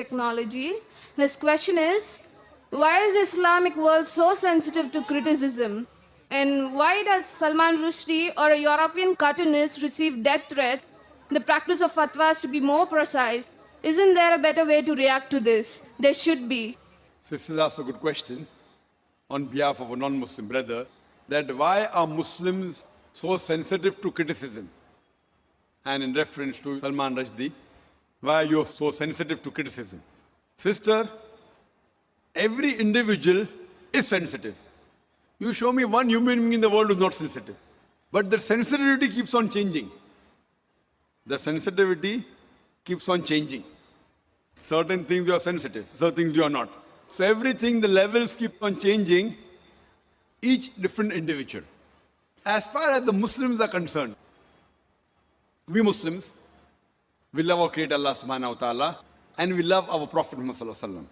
technology. His question is, why is the Islamic world so sensitive to criticism? And why does Salman Rushdie or a European cartoonist receive death threats? The practice of fatwas to be more precise. Isn't there a better way to react to this? There should be. Sister asked a good question on behalf of a non-Muslim brother, that why are Muslims so sensitive to criticism? And in reference to Salman Rushdie, why are you so sensitive to criticism? Sister, every individual is sensitive. You show me one human being in the world who is not sensitive. But the sensitivity keeps on changing. The sensitivity keeps on changing. Certain things you are sensitive, certain things you are not. So everything, the levels keep on changing, each different individual. As far as the Muslims are concerned, we Muslims, we love our Creator Allah subhanahu wa ta'ala, and we love our Prophet Muhammad sallallahu alaihi wasallam.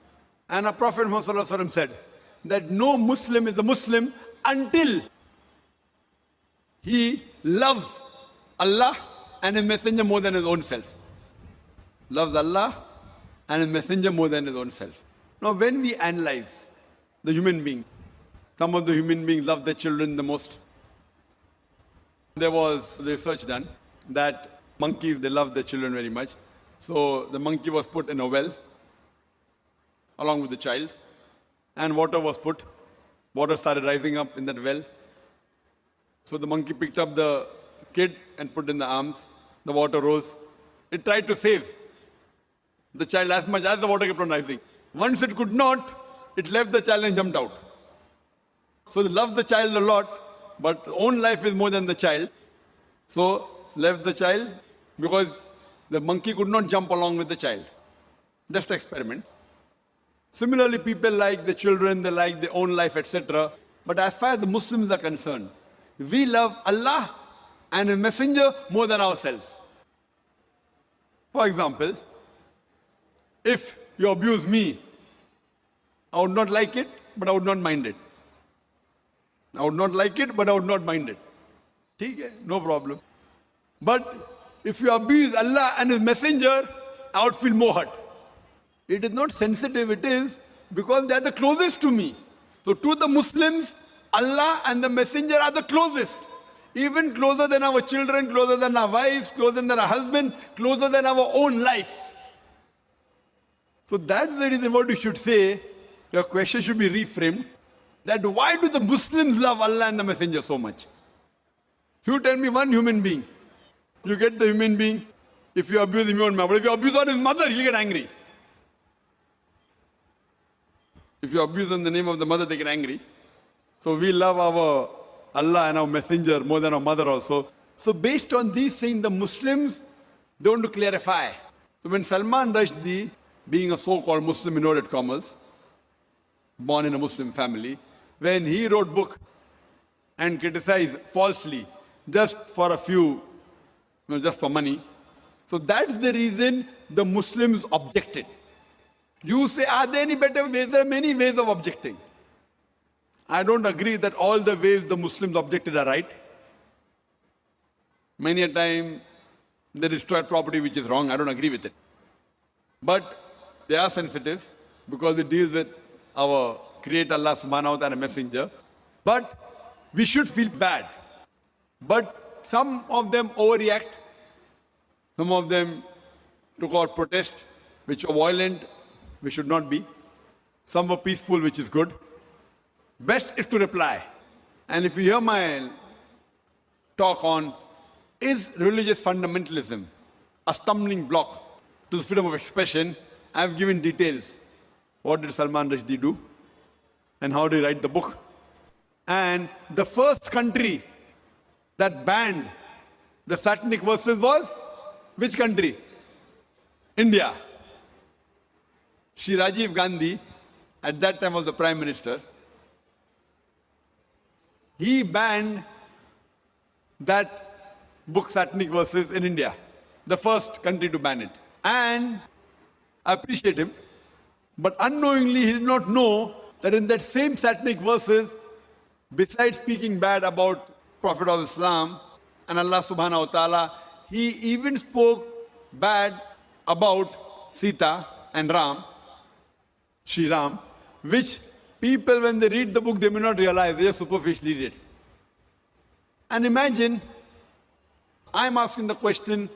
And our Prophet Muhammad sallallahu alaihi wasallam said that no Muslim is a Muslim until he loves Allah and His Messenger more than his own self. Loves Allah and His Messenger more than his own self. Now when we analyze the human being, some of the human beings love their children the most. There was research done that monkeys, they love their children very much. So the monkey was put in a well along with the child, and water was put. Water started rising up in that well. So the monkey picked up the kid and put in the arms. The water rose. It tried to save the child as much as the water kept on rising. Once it could not, it left the child and jumped out. So they loved the child a lot, but own life is more than the child. So left the child because the monkey could not jump along with the child. Just experiment. Similarly, people like the children, they like their own life, etc. But as far as the Muslims are concerned, we love Allah and His Messenger more than ourselves. For example, if you abuse me, I would not like it, but I would not mind it. I would not like it, but I would not mind it. Okay, no problem. But if you abuse Allah and His Messenger, I would feel more hurt. It is not sensitive, it is because they are the closest to me. So to the Muslims, Allah and the Messenger are the closest. Even closer than our children, closer than our wives, closer than our husband, closer than our own life. So that's the reason what you should say, your question should be reframed, that why do the Muslims love Allah and the Messenger so much? You tell me one human being. You get the human being, if you abuse him, you won't mind. But if you abuse on his mother, he'll get angry. If you abuse in the name of the mother, they get angry. So we love our Allah and our Messenger more than our mother also. So based on these things, the Muslims, they want to clarify. So when Salman Rushdie, being a so-called Muslim, inverted commas, born in a Muslim family, when he wrote book and criticized falsely, just for a few, just for money, so that's the reason the Muslims objected. You say, are there any better ways? There are many ways of objecting. I don't agree that all the ways the Muslims objected are right. Many a time they destroy property which is wrong. I don't agree with it. But they are sensitive because it deals with our Creator Allah subhanahu wa ta'ala Messenger. But we should feel bad. But some of them overreact. Some of them took out protest, which were violent, which should not be. Some were peaceful, which is good. Best is to reply. And if you hear my talk on, is religious fundamentalism a stumbling block to the freedom of expression, I have given details. What did Salman Rushdie do? And how did he write the book? And the first country that banned the satanic verses was which country? India. Shri Rajiv Gandhi, at that time was the Prime Minister. He banned that book, Satanic Verses, in India. The first country to ban it. And I appreciate him. But unknowingly, he did not know that in that same Satanic Verses, besides speaking bad about Prophet of Islam and Allah subhanahu wa ta'ala, he even spoke bad about Sita and Ram, Sri Ram, which people, when they read the book, they may not realize, they just superficially read it. And imagine, I'm asking the question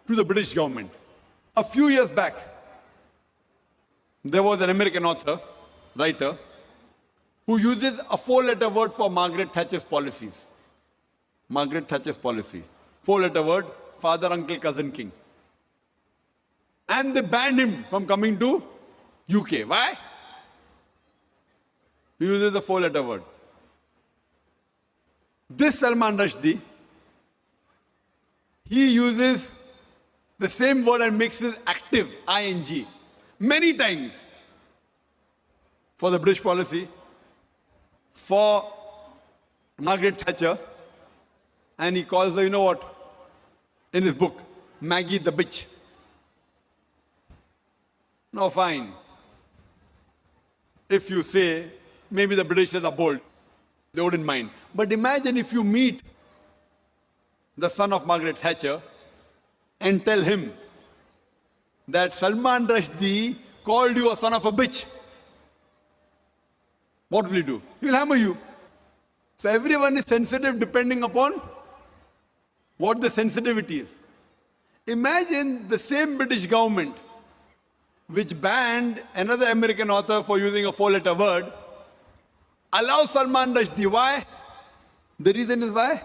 to the British government. A few years back, there was an American author, writer, who uses a 4-letter word for Margaret Thatcher's policies. Margaret Thatcher's policy. 4-letter word, father, uncle, cousin, king. And they banned him from coming to UK. Why? He uses the 4-letter word. This Salman Rushdie, he uses the same word and makes it active, ing, many times for the British policy, for Margaret Thatcher, and he calls her, you know what, in his book, Maggie the bitch. Now fine, if you say, maybe the Britishers are bold, they wouldn't mind. But imagine if you meet the son of Margaret Thatcher and tell him that Salman Rushdie called you a son of a bitch. What will he do? He will hammer you. So everyone is sensitive depending upon what the sensitivity is. Imagine the same British government which banned another American author for using a 4-letter word, allows Salman Rushdie. Why? The reason is why?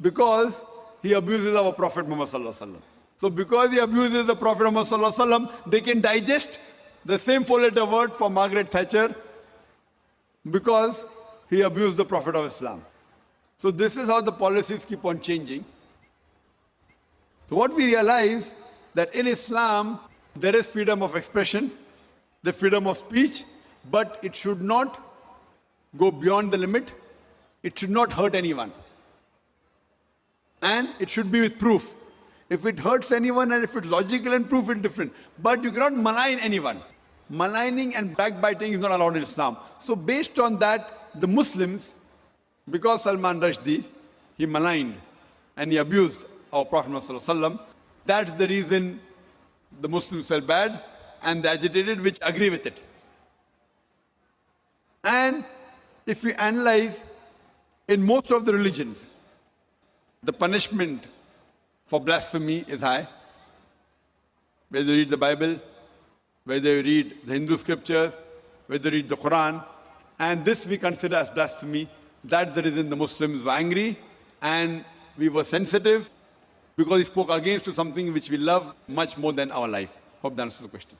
Because he abuses our Prophet Muhammad Sallallahu Alaihi Wasallam. So because he abuses the Prophet Muhammad Sallallahu Alaihi Wasallam, they can digest the same 4-letter word for Margaret Thatcher because he abused the Prophet of Islam. So this is how the policies keep on changing. So what we realize that in Islam, there is freedom of expression, the freedom of speech, but it should not go beyond the limit. It should not hurt anyone. And it should be with proof. If it hurts anyone and if it's logical and proof, it's different. But you cannot malign anyone. Maligning and backbiting is not allowed in Islam. So based on that, the Muslims, because Salman Rushdie, he maligned and he abused our Prophet Muhammad, that's the reason the Muslims felt bad and they agitated, which agree with it. And if we analyze, in most of the religions, the punishment for blasphemy is high. Whether you read the Bible, whether you read the Hindu scriptures, whether you read the Quran, and this we consider as blasphemy. That's the reason the Muslims were angry and we were sensitive, because he spoke against to something which we love much more than our life. Hope that answers the question.